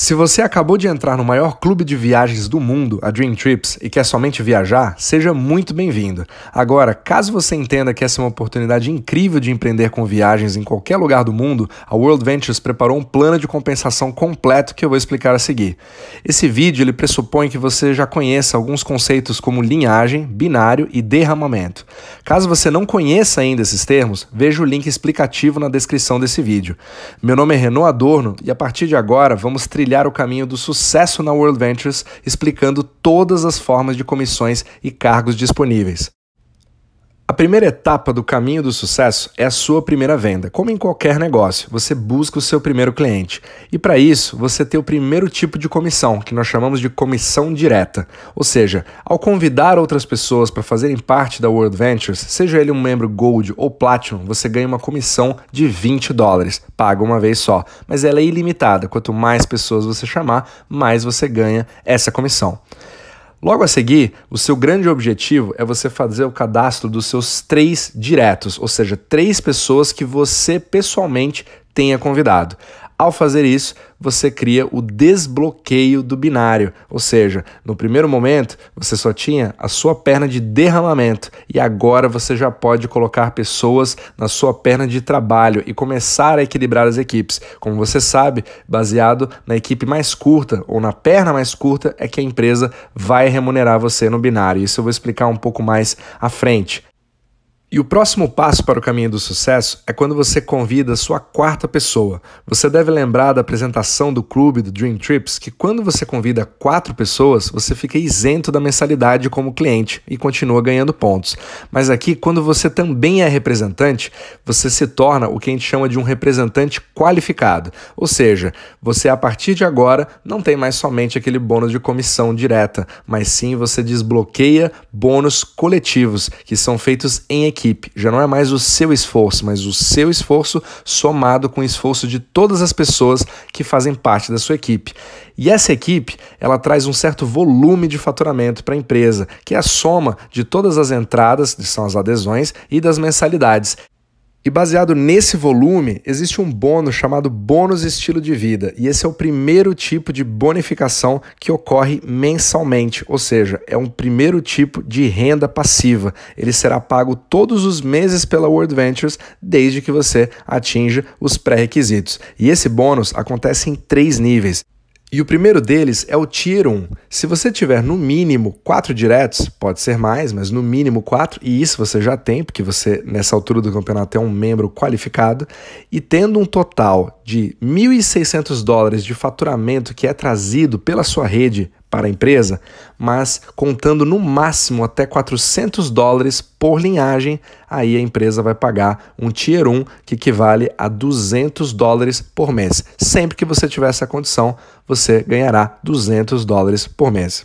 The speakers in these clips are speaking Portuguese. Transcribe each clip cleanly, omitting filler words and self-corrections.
Se você acabou de entrar no maior clube de viagens do mundo, a Dream Trips, e quer somente viajar, seja muito bem-vindo. Agora, caso você entenda que essa é uma oportunidade incrível de empreender com viagens em qualquer lugar do mundo, a World Ventures preparou um plano de compensação completo que eu vou explicar a seguir. Esse vídeo ele pressupõe que você já conheça alguns conceitos como linhagem, binário e derramamento. Caso você não conheça ainda esses termos, veja o link explicativo na descrição desse vídeo. Meu nome é Renaud Adorno e a partir de agora vamos trilhar o caminho do sucesso na World Ventures, explicando todas as formas de comissões e cargos disponíveis. A primeira etapa do caminho do sucesso é a sua primeira venda. Como em qualquer negócio, você busca o seu primeiro cliente. E para isso, você tem o primeiro tipo de comissão, que nós chamamos de comissão direta. Ou seja, ao convidar outras pessoas para fazerem parte da World Ventures, seja ele um membro Gold ou Platinum, você ganha uma comissão de $20. Paga uma vez só, mas ela é ilimitada. Quanto mais pessoas você chamar, mais você ganha essa comissão. Logo a seguir, o seu grande objetivo é você fazer o cadastro dos seus 3 diretos, ou seja, 3 pessoas que você pessoalmente tenha convidado. Ao fazer isso, você cria o desbloqueio do binário, ou seja, no primeiro momento você só tinha a sua perna de derramamento e agora você já pode colocar pessoas na sua perna de trabalho e começar a equilibrar as equipes. Como você sabe, baseado na equipe mais curta ou na perna mais curta é que a empresa vai remunerar você no binário. Isso eu vou explicar um pouco mais à frente. E o próximo passo para o caminho do sucesso é quando você convida a sua 4ª pessoa. Você deve lembrar da apresentação do clube do Dream Trips que quando você convida 4 pessoas, você fica isento da mensalidade como cliente e continua ganhando pontos. Mas aqui, quando você também é representante, você se torna o que a gente chama de um representante qualificado. Ou seja, você a partir de agora não tem mais somente aquele bônus de comissão direta, mas sim você desbloqueia bônus coletivos que são feitos em equipe. Já não é mais o seu esforço, mas o seu esforço somado com o esforço de todas as pessoas que fazem parte da sua equipe. E essa equipe, ela traz um certo volume de faturamento para a empresa, que é a soma de todas as entradas, que são as adesões, e das mensalidades. E baseado nesse volume, existe um bônus chamado bônus estilo de vida. E esse é o primeiro tipo de bonificação que ocorre mensalmente, ou seja, é um primeiro tipo de renda passiva. Ele será pago todos os meses pela World Ventures, desde que você atinja os pré-requisitos. E esse bônus acontece em 3 níveis. E o primeiro deles é o Tier 1. Se você tiver no mínimo 4 diretos, pode ser mais, mas no mínimo 4, e isso você já tem, porque você nessa altura do campeonato é um membro qualificado, e tendo um total de $1.600 de faturamento que é trazido pela sua rede para a empresa, mas contando no máximo até $400 por linhagem, aí a empresa vai pagar um Tier 1 que equivale a $200 por mês. Sempre que você tiver essa condição, você ganhará $200 por mês.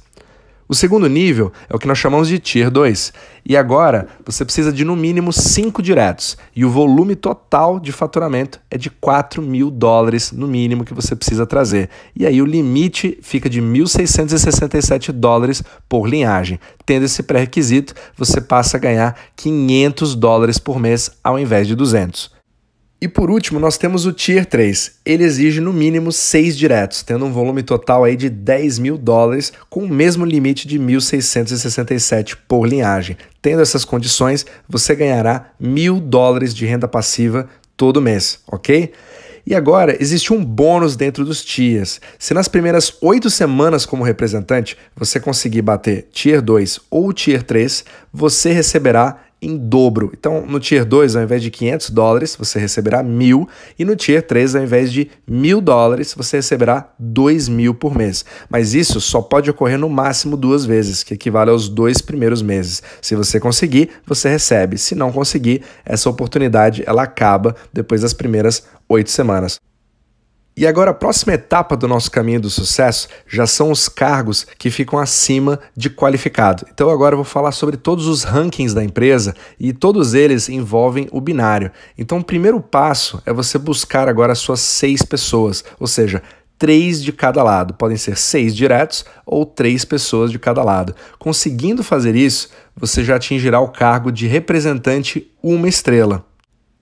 O segundo nível é o que nós chamamos de Tier 2. E agora você precisa de no mínimo 5 diretos. E o volume total de faturamento é de $4.000 no mínimo que você precisa trazer. E aí o limite fica de $1.667 por linhagem. Tendo esse pré-requisito, você passa a ganhar $500 por mês ao invés de 200. E por último, nós temos o Tier 3. Ele exige no mínimo 6 diretos, tendo um volume total aí de $10.000, com o mesmo limite de $1.667 por linhagem. Tendo essas condições, você ganhará $1.000 de renda passiva todo mês, ok? E agora, existe um bônus dentro dos tiers. Se nas primeiras 8 semanas como representante, você conseguir bater Tier 2 ou Tier 3, você receberá em dobro. Então, no Tier 2, ao invés de $500, você receberá $1.000, e no Tier 3, ao invés de $1.000, você receberá $2.000 por mês. Mas isso só pode ocorrer no máximo 2 vezes, que equivale aos 2 primeiros meses. Se você conseguir, você recebe. Se não conseguir, essa oportunidade ela acaba depois das primeiras 8 semanas. E agora a próxima etapa do nosso caminho do sucesso já são os cargos que ficam acima de qualificado. Então agora eu vou falar sobre todos os rankings da empresa e todos eles envolvem o binário. Então o primeiro passo é você buscar agora as suas 6 pessoas, ou seja, 3 de cada lado. Podem ser 6 diretos ou 3 pessoas de cada lado. Conseguindo fazer isso, você já atingirá o cargo de representante 1 estrela.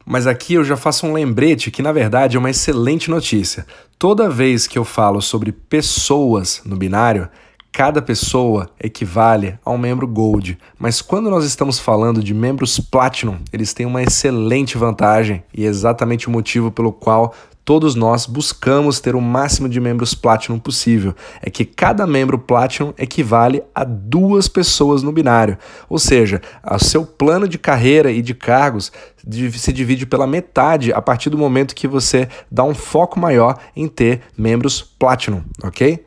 Mas aqui eu já faço um lembrete que, na verdade, é uma excelente notícia. Toda vez que eu falo sobre pessoas no binário, cada pessoa equivale a um membro Gold, mas quando nós estamos falando de membros Platinum, eles têm uma excelente vantagem e é exatamente o motivo pelo qual todos nós buscamos ter o máximo de membros Platinum possível. É que cada membro Platinum equivale a 2 pessoas no binário, ou seja, o seu plano de carreira e de cargos se divide pela metade a partir do momento que você dá um foco maior em ter membros Platinum, ok?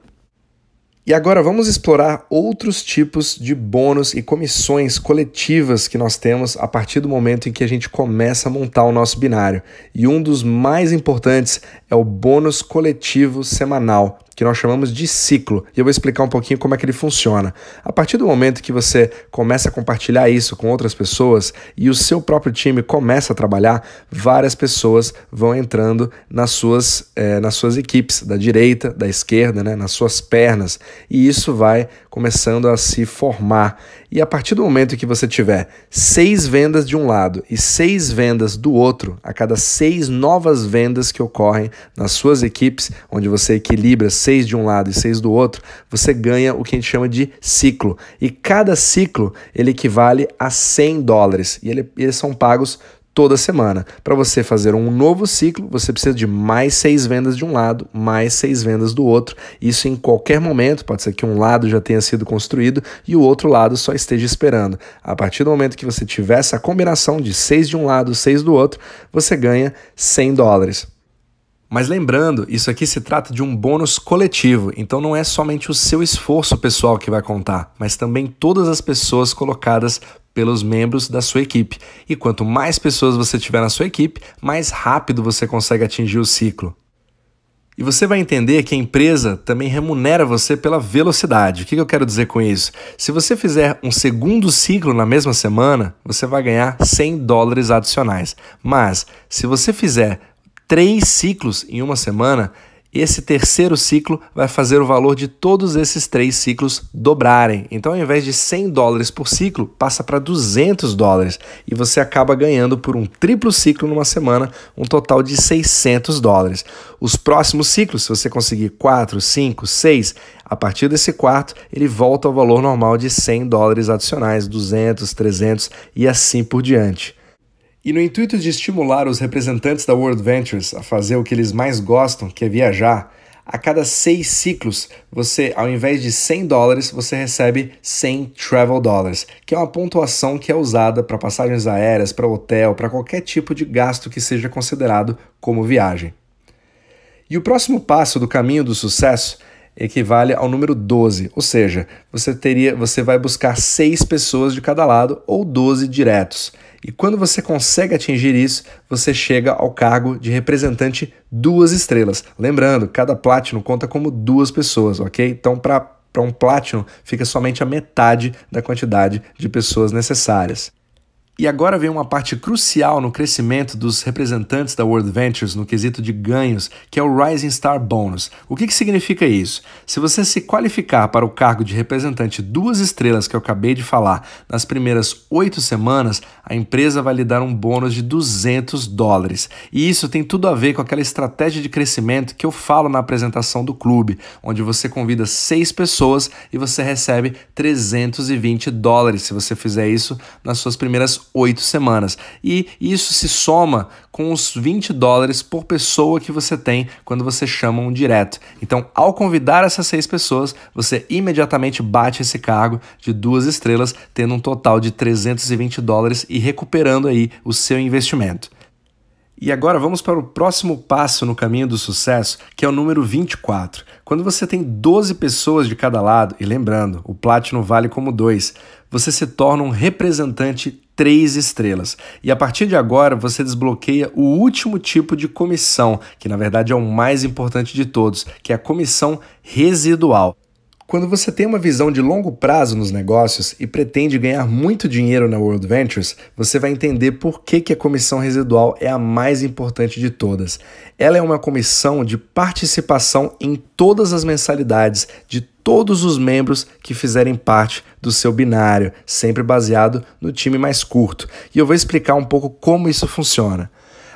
E agora vamos explorar outros tipos de bônus e comissões coletivas que nós temos a partir do momento em que a gente começa a montar o nosso binário. E um dos mais importantes é o bônus coletivo semanal, que nós chamamos de ciclo, e eu vou explicar um pouquinho como é que ele funciona. A partir do momento que você começa a compartilhar isso com outras pessoas e o seu próprio time começa a trabalhar, várias pessoas vão entrando nas suas equipes, da direita, da esquerda, né, nas suas pernas, e isso vai começando a se formar. E a partir do momento que você tiver 6 vendas de um lado e 6 vendas do outro, a cada 6 novas vendas que ocorrem nas suas equipes, onde você equilibra 6 de um lado e 6 do outro, você ganha o que a gente chama de ciclo. E cada ciclo ele equivale a $100 e eles são pagos toda semana. Para você fazer um novo ciclo, você precisa de mais 6 vendas de um lado, mais 6 vendas do outro. Isso em qualquer momento, pode ser que um lado já tenha sido construído e o outro lado só esteja esperando. A partir do momento que você tiver essa combinação de 6 de um lado, 6 do outro, você ganha $100. Mas lembrando, isso aqui se trata de um bônus coletivo, então não é somente o seu esforço pessoal que vai contar, mas também todas as pessoas colocadas pelos membros da sua equipe. E quanto mais pessoas você tiver na sua equipe, mais rápido você consegue atingir o ciclo. E você vai entender que a empresa também remunera você pela velocidade. O que eu quero dizer com isso? Se você fizer um segundo ciclo na mesma semana, você vai ganhar $100 adicionais. Mas se você fizer 3 ciclos em uma semana, esse terceiro ciclo vai fazer o valor de todos esses 3 ciclos dobrarem. Então, ao invés de $100 por ciclo, passa para $200 e você acaba ganhando por um triplo ciclo numa semana um total de $600. Os próximos ciclos, se você conseguir 4, 5, 6, a partir desse quarto, ele volta ao valor normal de $100 adicionais, 200, 300 e assim por diante. E no intuito de estimular os representantes da World Ventures a fazer o que eles mais gostam, que é viajar, a cada 6 ciclos, você, ao invés de $100, você recebe 100 Travel Dollars, que é uma pontuação que é usada para passagens aéreas, para hotel, para qualquer tipo de gasto que seja considerado como viagem. E o próximo passo do caminho do sucesso equivale ao número 12, ou seja, você vai buscar 6 pessoas de cada lado ou 12 diretos. E quando você consegue atingir isso, você chega ao cargo de representante 2 estrelas. Lembrando, cada Platinum conta como 2 pessoas, ok? Então, para um Platinum, fica somente a metade da quantidade de pessoas necessárias. E agora vem uma parte crucial no crescimento dos representantes da World Ventures no quesito de ganhos, que é o Rising Star Bonus. O que significa isso? Se você se qualificar para o cargo de representante 2 estrelas que eu acabei de falar nas primeiras 8 semanas, a empresa vai lhe dar um bônus de $200. E isso tem tudo a ver com aquela estratégia de crescimento que eu falo na apresentação do clube, onde você convida 6 pessoas e você recebe $320 se você fizer isso nas suas primeiras 8 semanas. E isso se soma com os $20 por pessoa que você tem quando você chama um direto. Então, ao convidar essas 6 pessoas, você imediatamente bate esse cargo de 2 estrelas, tendo um total de $320 e recuperando aí o seu investimento. E agora vamos para o próximo passo no caminho do sucesso, que é o número 24. Quando você tem 12 pessoas de cada lado, e lembrando, o Platinum vale como 2, você se torna um representante 3 estrelas. E a partir de agora você desbloqueia o último tipo de comissão, que na verdade é o mais importante de todos, que é a comissão residual. Quando você tem uma visão de longo prazo nos negócios e pretende ganhar muito dinheiro na World Ventures, você vai entender por que a comissão residual é a mais importante de todas. Ela é uma comissão de participação em todas as mensalidades de todos os membros que fizerem parte do seu binário, sempre baseado no time mais curto. E eu vou explicar um pouco como isso funciona.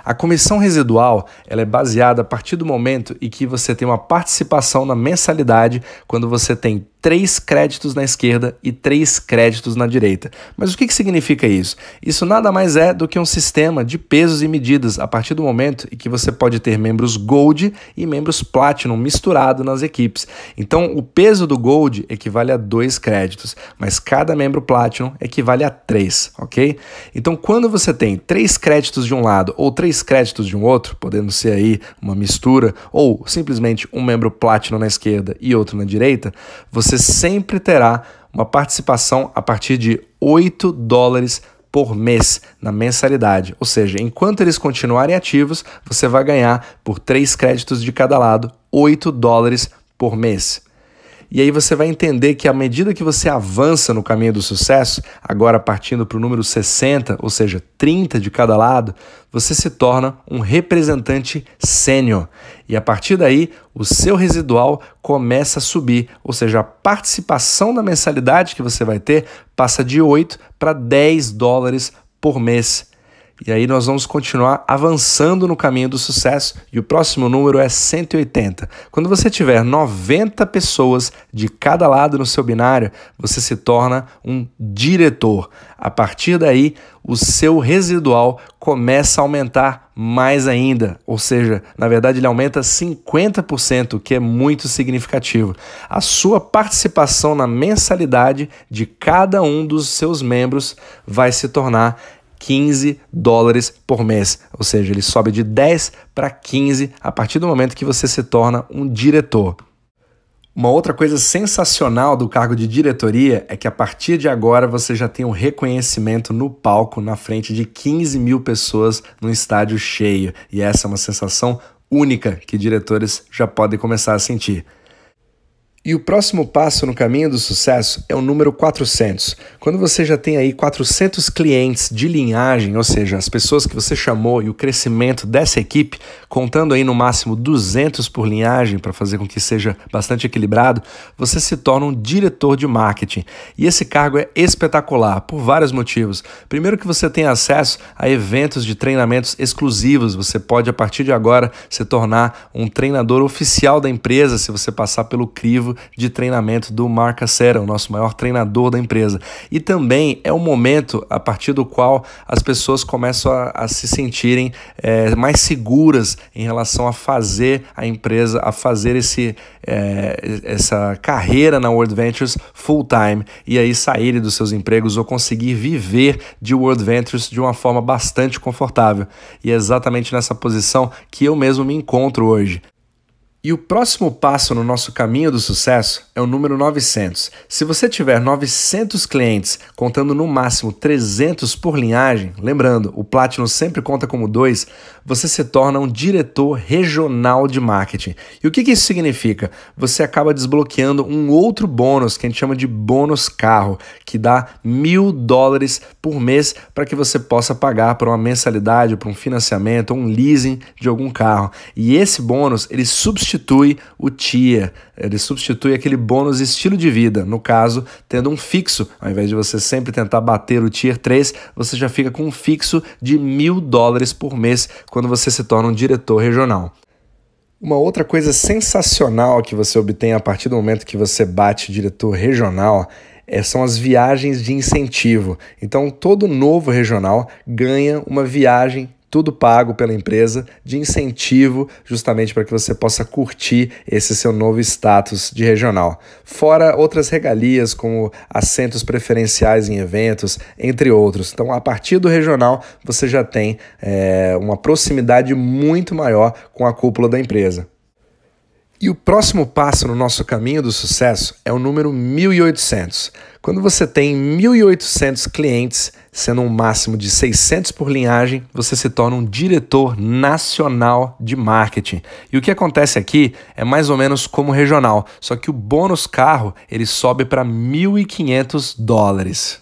A comissão residual ela é baseada a partir do momento em que você tem uma participação na mensalidade quando você tem 3 créditos na esquerda e 3 créditos na direita. Mas o que significa isso? Isso nada mais é do que um sistema de pesos e medidas a partir do momento em que você pode ter membros Gold e membros Platinum misturado nas equipes. Então, o peso do Gold equivale a 2 créditos, mas cada membro Platinum equivale a 3, ok? Então, quando você tem 3 créditos de um lado ou 3 créditos de um outro, podendo ser aí uma mistura ou simplesmente um membro Platinum na esquerda e outro na direita, você sempre terá uma participação a partir de $8 por mês na mensalidade. Ou seja, enquanto eles continuarem ativos, você vai ganhar por 3 créditos de cada lado, $8 por mês. E aí você vai entender que à medida que você avança no caminho do sucesso, agora partindo para o número 60, ou seja, 30 de cada lado, você se torna um representante sênior. E a partir daí, o seu residual começa a subir, ou seja, a participação da mensalidade que você vai ter passa de 8 para $10 por mês. E aí nós vamos continuar avançando no caminho do sucesso e o próximo número é 180. Quando você tiver 90 pessoas de cada lado no seu binário, você se torna um diretor. A partir daí, o seu residual começa a aumentar mais ainda, ou seja, na verdade ele aumenta 50%, o que é muito significativo. A sua participação na mensalidade de cada um dos seus membros vai se tornar $15 por mês, ou seja, ele sobe de 10 para 15 a partir do momento que você se torna um diretor. Uma outra coisa sensacional do cargo de diretoria é que a partir de agora você já tem um reconhecimento no palco na frente de 15 mil pessoas num estádio cheio, e essa é uma sensação única que diretores já podem começar a sentir. E o próximo passo no caminho do sucesso é o número 400. Quando você já tem aí 400 clientes de linhagem, ou seja, as pessoas que você chamou e o crescimento dessa equipe, contando aí no máximo 200 por linhagem para fazer com que seja bastante equilibrado, você se torna um diretor de marketing. E esse cargo é espetacular por vários motivos. Primeiro que você tem acesso a eventos de treinamentos exclusivos. Você pode, a partir de agora, se tornar um treinador oficial da empresa se você passar pelo crivo de treinamento do Mark Acera, o nosso maior treinador da empresa. E também é um momento a partir do qual as pessoas começam a se sentirem mais seguras em relação a fazer a empresa, a fazer essa carreira na World Ventures full time e aí saírem dos seus empregos ou conseguir viver de World Ventures de uma forma bastante confortável. E é exatamente nessa posição que eu mesmo me encontro hoje. E o próximo passo no nosso caminho do sucesso é o número 900. Se você tiver 900 clientes, contando no máximo 300 por linhagem, lembrando, o Platinum sempre conta como 2, você se torna um diretor regional de marketing. E o que isso significa? Você acaba desbloqueando um outro bônus, que a gente chama de bônus carro, que dá $1.000 por mês para que você possa pagar por uma mensalidade, por um financiamento ou um leasing de algum carro. E esse bônus, ele substitui o TIA, ele substitui aquele bônus estilo de vida, no caso, tendo um fixo, ao invés de você sempre tentar bater o Tier 3, você já fica com um fixo de $1.000 por mês quando você se torna um diretor regional. Uma outra coisa sensacional que você obtém a partir do momento que você bate diretor regional são as viagens de incentivo. Então, todo novo regional ganha uma viagem, tudo pago pela empresa, de incentivo, justamente para que você possa curtir esse seu novo status de regional. Fora outras regalias, como assentos preferenciais em eventos, entre outros. Então, a partir do regional, você já tem uma proximidade muito maior com a cúpula da empresa. E o próximo passo no nosso caminho do sucesso é o número 1.800. Quando você tem 1.800 clientes, sendo um máximo de 600 por linhagem, você se torna um diretor nacional de marketing. E o que acontece aqui é mais ou menos como regional, só que o bônus carro ele sobe para $1.500.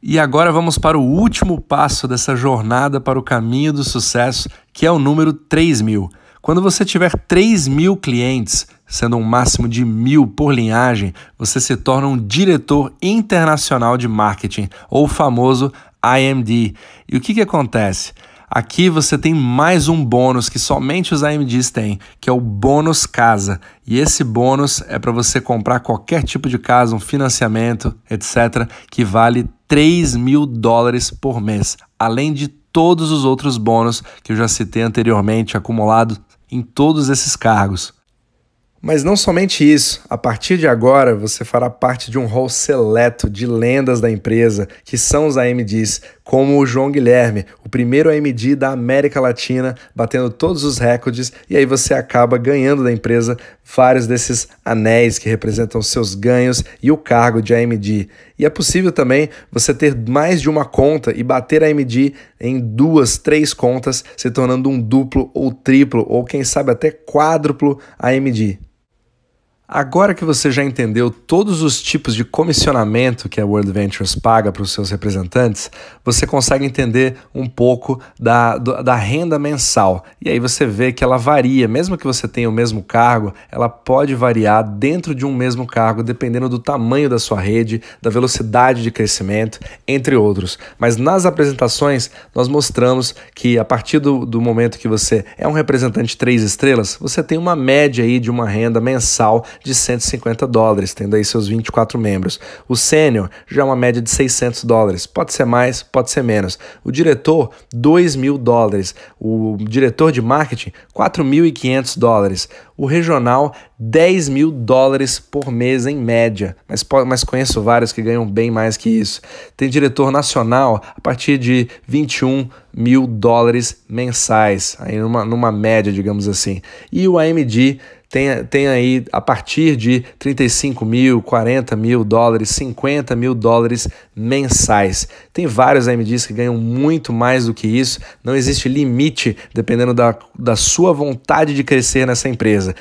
E agora vamos para o último passo dessa jornada para o caminho do sucesso, que é o número 3.000. Quando você tiver 3.000 clientes, sendo um máximo de 1.000 por linhagem, você se torna um diretor internacional de marketing, ou o famoso IMD. E o que acontece? Aqui você tem mais um bônus que somente os AMDs têm, que é o bônus casa. E esse bônus é para você comprar qualquer tipo de casa, um financiamento, etc., que vale $3.000 por mês, além de todos os outros bônus que eu já citei anteriormente, acumulados em todos esses cargos. Mas não somente isso, a partir de agora você fará parte de um hall seleto de lendas da empresa, que são os AMDs, como o João Guilherme, o primeiro AMD da América Latina, batendo todos os recordes, e aí você acaba ganhando da empresa vários desses anéis que representam seus ganhos e o cargo de AMD. E é possível também você ter mais de uma conta e bater a AMD em 2, 3 contas, se tornando um duplo ou triplo, ou quem sabe até quádruplo AMD. Agora que você já entendeu todos os tipos de comissionamento que a World Ventures paga para os seus representantes, você consegue entender um pouco da renda mensal. E aí você vê que ela varia, mesmo que você tenha o mesmo cargo, ela pode variar dentro de um mesmo cargo, dependendo do tamanho da sua rede, da velocidade de crescimento, entre outros. Mas nas apresentações, nós mostramos que a partir do momento que você é um representante 3 estrelas, você tem uma média aí de uma renda mensal de $150, tendo aí seus 24 membros. O sênior já é uma média de $600, pode ser mais, pode ser menos. O diretor, $2.000. O diretor de marketing, $4.500. O regional, $10.000 por mês em média, mas conheço vários que ganham bem mais que isso. Tem diretor nacional a partir de $21.000 mensais, aí numa média, digamos assim. E o AMD tem aí a partir de $35.000, $40.000, $50.000 mensais. Tem vários AMDs que ganham muito mais do que isso, não existe limite dependendo da sua vontade de crescer nessa empresa.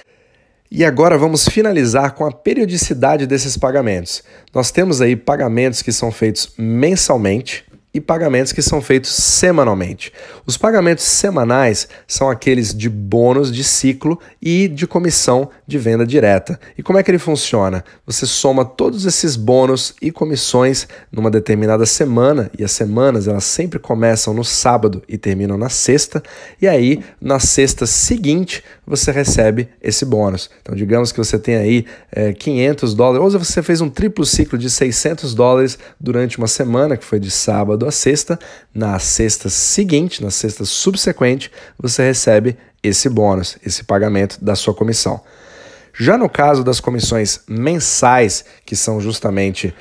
E agora vamos finalizar com a periodicidade desses pagamentos. Nós temos aí pagamentos que são feitos mensalmente e pagamentos que são feitos semanalmente. Os pagamentos semanais são aqueles de bônus de ciclo e de comissão de venda direta. E como é que ele funciona? Você soma todos esses bônus e comissões numa determinada semana, e as semanas elas sempre começam no sábado e terminam na sexta, e aí na sexta seguinte você recebe esse bônus. Então digamos que você tem aí $500, ou você fez um triplo ciclo de $600 durante uma semana, que foi de sábado a sexta, na sexta seguinte, na sexta subsequente, você recebe esse bônus, esse pagamento da sua comissão. Já no caso das comissões mensais, que são justamente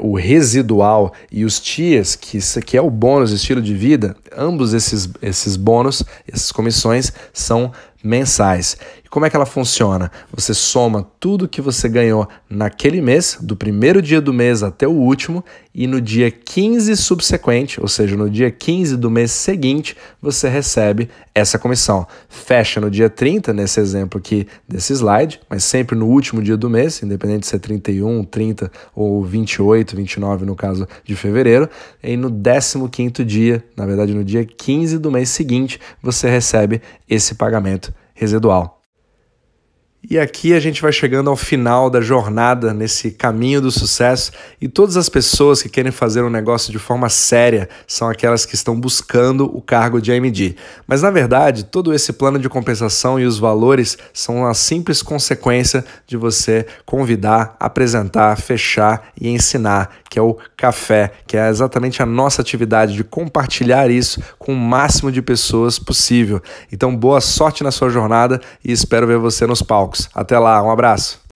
o residual, e os TIAs, que é o bônus de estilo de vida, ambos esses bônus, essas comissões são mensais. E como é que ela funciona? Você soma tudo que você ganhou naquele mês, do primeiro dia do mês até o último, e no dia 15 subsequente, ou seja, no dia 15 do mês seguinte, você recebe essa comissão. Fecha no dia 30, nesse exemplo aqui desse slide, mas sempre no último dia do mês, independente de ser 31, 30 ou 28, 29 no caso de fevereiro, e no 15º dia, na verdade no dia 15 do mês seguinte, você recebe esse pagamento residual. E aqui a gente vai chegando ao final da jornada nesse caminho do sucesso, e todas as pessoas que querem fazer um negócio de forma séria são aquelas que estão buscando o cargo de AMD. Mas na verdade, todo esse plano de compensação e os valores são uma simples consequência de você convidar, apresentar, fechar e ensinar, que é o café, que é exatamente a nossa atividade de compartilhar isso com o máximo de pessoas possível. Então boa sorte na sua jornada e espero ver você nos palcos. Até lá, um abraço!